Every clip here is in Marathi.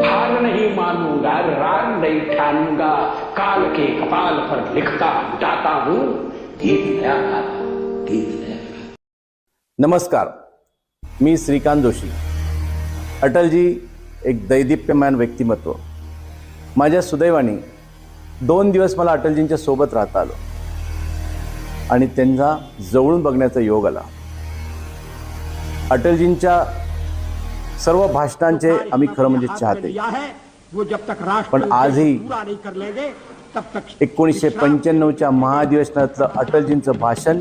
हार नहीं मानूंगा, रार नहीं ठानूंगा, काल के कपाल पर लिखता जाता हूं, गीत नया गाता, गीत नया गाता। नमस्कार, मी श्रीकांत जोशी। अटलजी एक दैदिप्यमान व्यक्तिमत्व। माझ्या सुदैवाने 2 दिवस मला अटलजींच्या सोबत राहता आलो आणि त्यांना जवळून बघण्याचा योग आला। अटलजींच्या सर्व भाषणांचे आम्ही खरं म्हणजे चाहते, पण आजही 1995च्या महाधिवेशनातलं अटलजींचं भाषण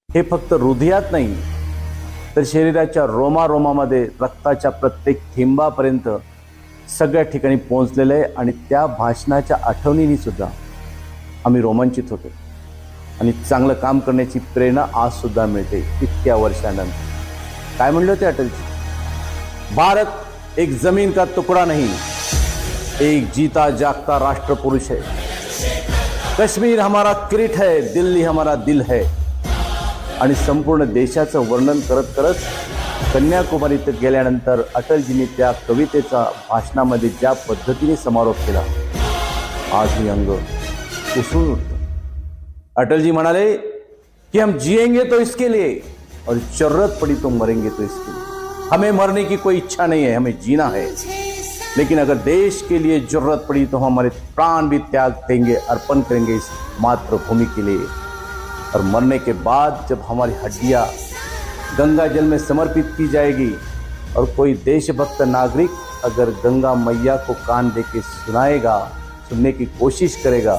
हे फक्त हृदयात नाही तर शरीराच्या रोमारोमामध्ये रक्ताच्या प्रत्येक थेंबापर्यंत सगळ्या ठिकाणी पोहोचलेलं आहे आणि त्या भाषणाच्या आठवणीने सुद्धा आम्ही रोमांचित होतो आणि चांगलं काम करण्याची प्रेरणा आज सुद्धा मिळते इतक्या वर्षानंतर। काय म्हणले होते अटलजी? भारत एक जमीन का टुकड़ा नहीं, एक जीता जागता राष्ट्र पुरुष है। कश्मीर हमारा किरीट है, दिल्ली हमारा दिल है। आणि संपूर्ण देशाचं वर्णन करत करत कन्याकुमारीत गेल्यानंतर अटलजींनी त्या कवितेचा भाषणामध्ये ज्या पद्धतीने समारोप केला, आज ही अंग उसळून उठतं। अटलजी म्हणाले कि हम जिएंगे तो इसके लिए और जरूरत पड़ी तो मरेंगे तो इसके लिए। हमें मरने की कोई इच्छा नहीं है, हमें जीना है, लेकिन अगर देश के लिए जरूरत पड़ी तो हमारे प्राण भी त्याग देंगे, अर्पण करेंगे इस मातृभूमि के लिए। और मरने के बाद जब हमारी हड्डियां गंगा जल में समर्पित की जाएगी और कोई देशभक्त नागरिक अगर गंगा मैया को कान दे के सुनाएगा, सुनने की कोशिश करेगा,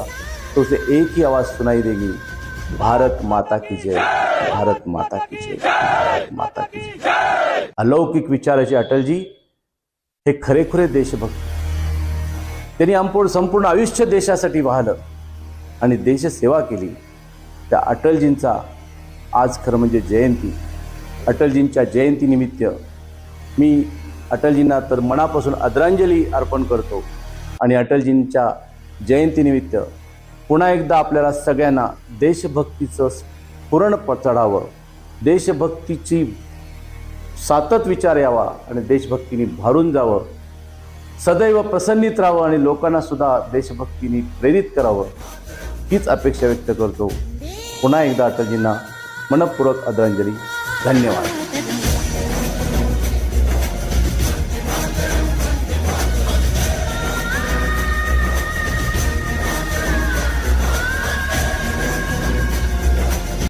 तो उसे एक ही आवाज़ सुनाई देगी, भारत माता की जय, भारत माता की जय, भारत माता की जय। अलौकिक विचाराचे अटलजी हे खरेखुरे देशभक्त। त्यांनी संपूर्ण आयुष्य देशासाठी वाहलं आणि देशसेवा केली। त्या अटलजींचा आज खरं म्हणजे जयंती। अटलजींच्या जयंतीनिमित्त मी अटलजींना तर मनापासून आदरांजली अर्पण करतो आणि अटलजींच्या जयंतीनिमित्त पुन्हा एकदा आपल्याला सगळ्यांना देशभक्तीचं स्फुरण चढावं, देशभक्तीची सातत विचार यावा आणि देशभक्तीने भरून जावं, सदैव प्रसन्नित राहावं आणि लोकांना सुद्धा देशभक्तीने प्रेरित करावं, हीच अपेक्षा व्यक्त करतो। पुन्हा एकदा अटलजींना मनपूर्वक आदरांजली। धन्यवाद।